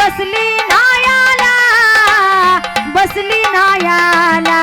बसली नायाला, बसली नायाला,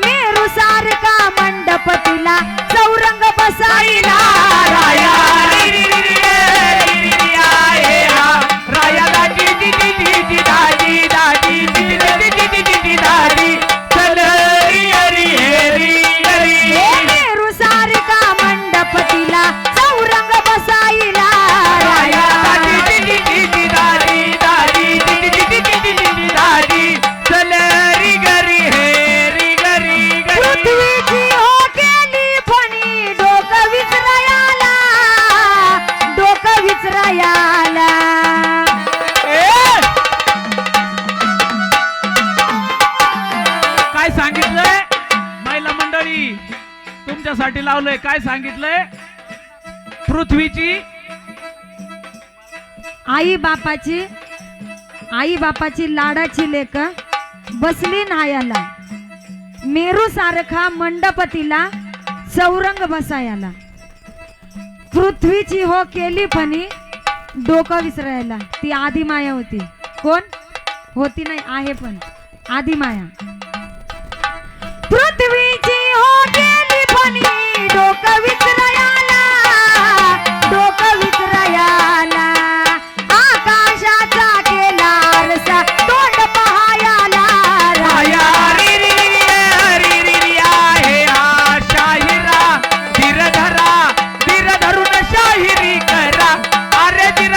मेरू सारखा मंडप तिला चौरंग बसायला. राया री री री री री री आहे हा राया दादी दी दी दी दादी दादी दी दी दी दी दी दादी चल री री री री मेरू सारखा मंडप तिला चौरंग बसायला. राया दादी दी दी दी दादी दादी दी दी दी दी दी दादी चल री गरी हे री गरी गरी. पृथ्वीची हो केली फणी डोकं विसरायला, डोकं विसरायला. काय सांगितलंय महिला मंडळी तुमच्यासाठी लावलंय. काय सांगितलंय? पृथ्वीची आई बापाची लाडाची लेक बसली नायाला, मेरू सारखा मंडप तिला चौरंग बसायला. पृथ्वीची हो केली फणी डोकं विसरायला. ती आधी माया होती. कोण होती? नाही आहे पण आधी माया. पृथ्वीची हो केली फणी डोकं विसरायला, डोकं विसरायला. आकाशाचा केला आरसा तोंड पाहायला. राया री री री री री आहे हा शाहिरा धीर धरून शाहिरी करा. अरे धीर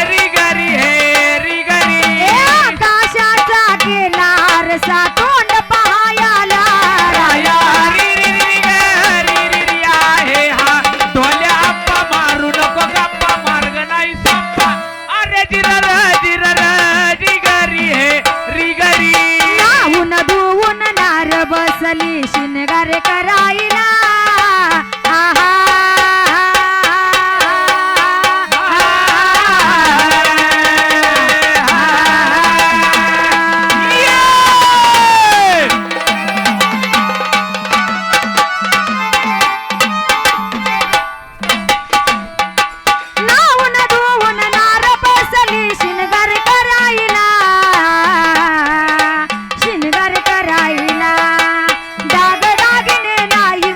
री गरी हे री गरी. आकाशाचा केला आरसा तोंड पाहायला. राया री री री री आहे हा ढोल्या आप्पा मारू नको गप्पा मार्ग नाही संपा. अरे धीर री गरी हे री गरी. नाहून धुवून नार बसली शिनगार करायला. आहा नाहून धुवून नार बसली शिनगार करायला, शिनगार करायला. दाग दागिने नाही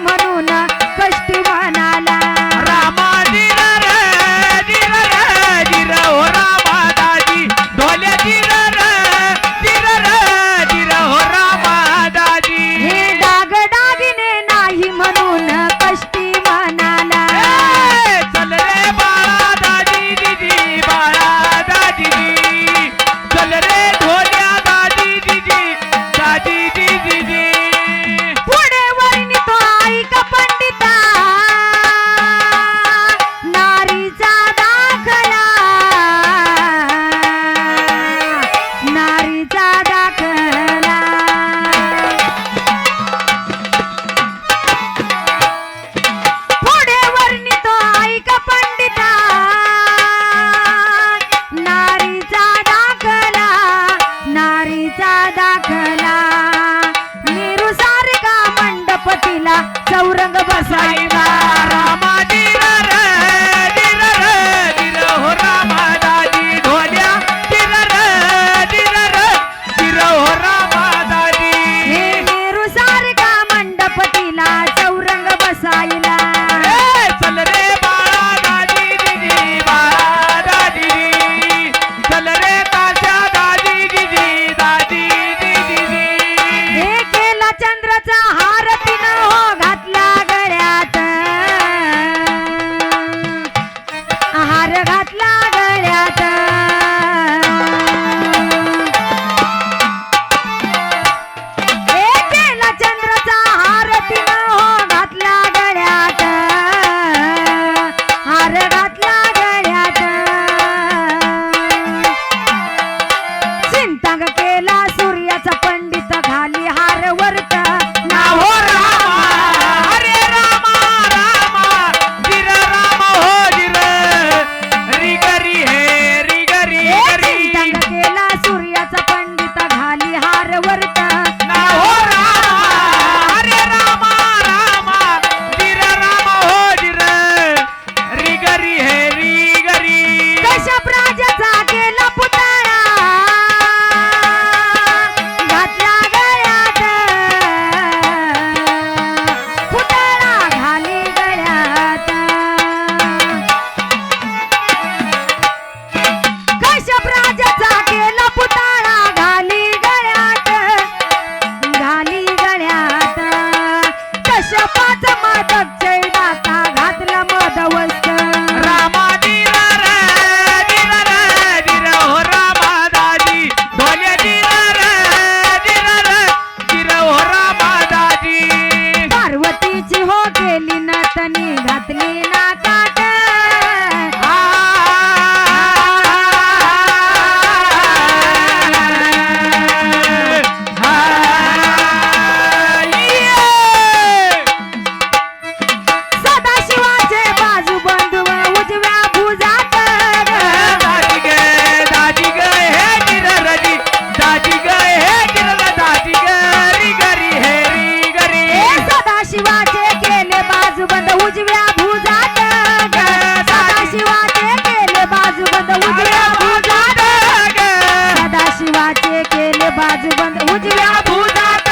बाजूबंद उजव्या भुजात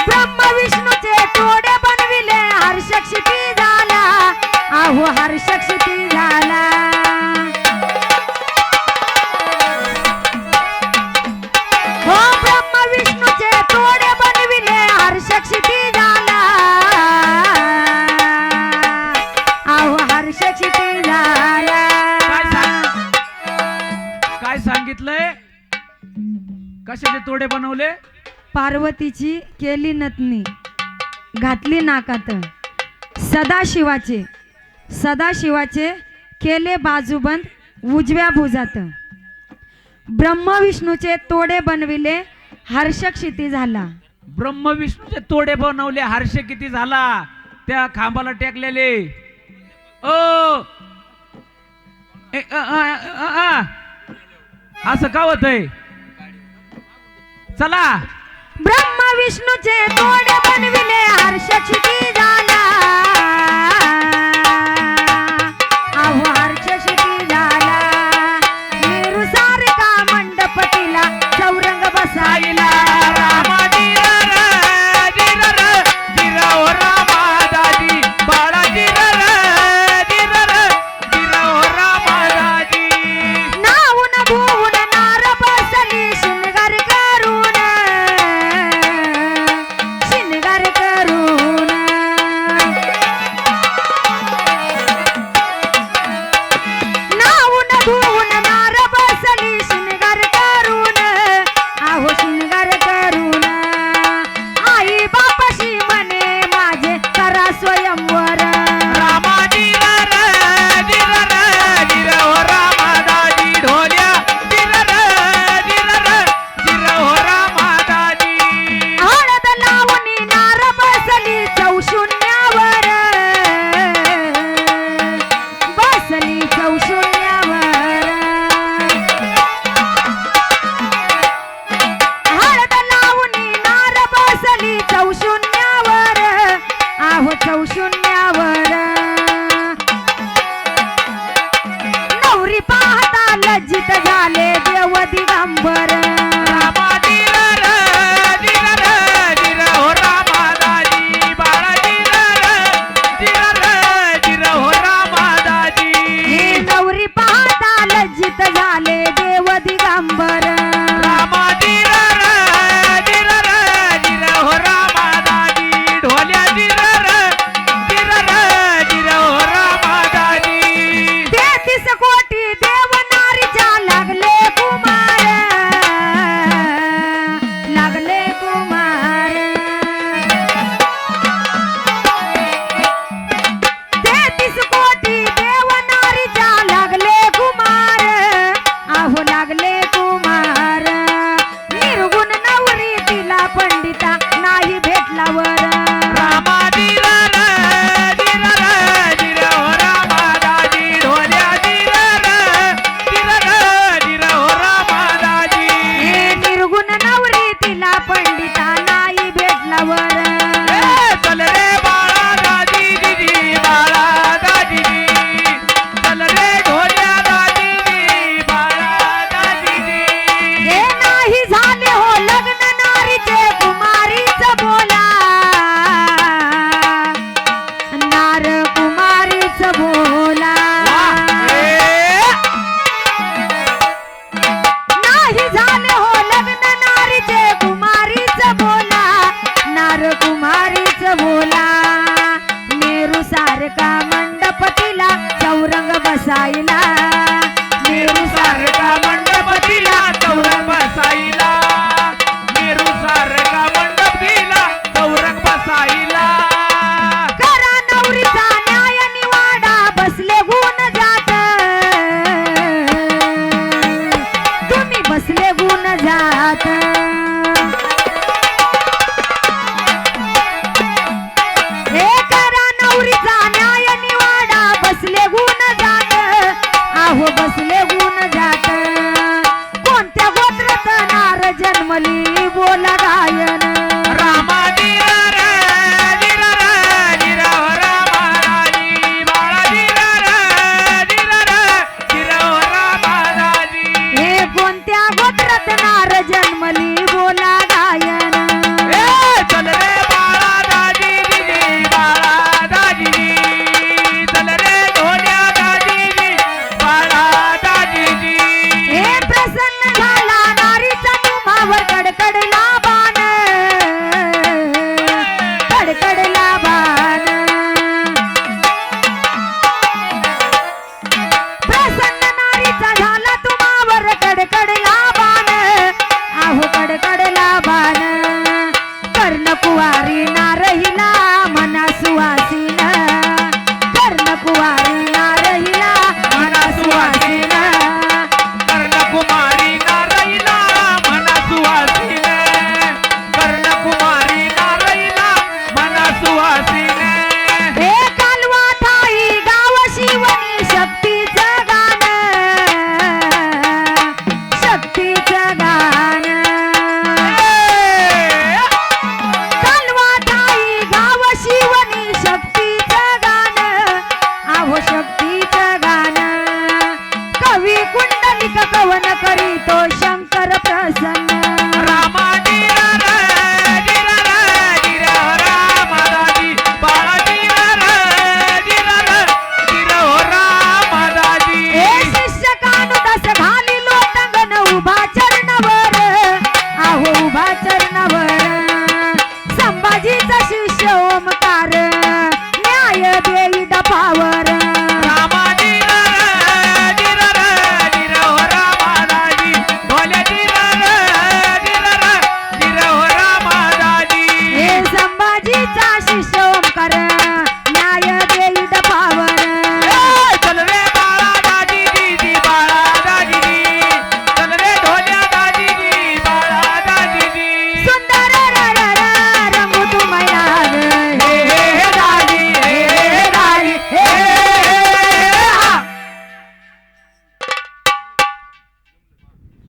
ब्रह्म विष्णूचे तोडे बनविले हर्ष क्षिती झाला आहो हर्ष क्षिती झाला हो ब्रह्म विष्णूचे तोडे बनविले हर्ष क्षिती झाला आहो हर्ष क्षिती झाला काय सांगितलंय कशाचे तोडे बनवले पार्वतीची केली नतनी घातली नाकात सदाशिवाचे केले बाजूबंद उजव्या भुजात ब्रह्म विष्णूचे तोडे बनविले हर्ष क्षिती झाला ब्रह्म विष्णूचे तोडे बनवले हर्ष किती झाला त्या खांबाला टेकलेले ओ असं का होतंय चला ब्रह्म विष्णूचे तोडे बनविले हर्ष क्षिती झाला आहो हर्ष क्षिती झाला मेरू सारखा मंडपतीला चौरंग बसायला नाऊन भुवन नार बसली शिनगार करून नाऊन भुवन नार बसली शिनगार करून आहो शिनगार करून आई बापाशी म्हणे माझे करा स्वयंवर हळद लावणी नार बसली चौशून्यावर बसली चौशून्यावर हळद लावणी नार बसली चौशून्यावर आहो चौशून्यावर नवरी पाहता लज्जित झाले देव दिगंबर नवरी पाहता लज्जित झाले देव दिगंबर तेहतीस कोटी देव नारीच्या लागले कुमार लागले कुमार 33 कोटी देव नारीच्या लागले कुमार आहो लागले कुमार निर्गुण नवरी तिला पंडिता नाही भेटलावर निर्गुण नवरी तिला पंडिता नाही भेटलावर चल रे बाळा दादी दिदी बाळा दादी चल रे ढोल्या दादी बाळा दादी हे नाही झाले हो लग्न नारीचे कुमारीच बोला नार कुमारीच बोला नाही झाले हो लग्न नारीचे कुमारीच बोला नार कुमारीच बोला मेरू सारखा मंडपतीला चौरंग बसायला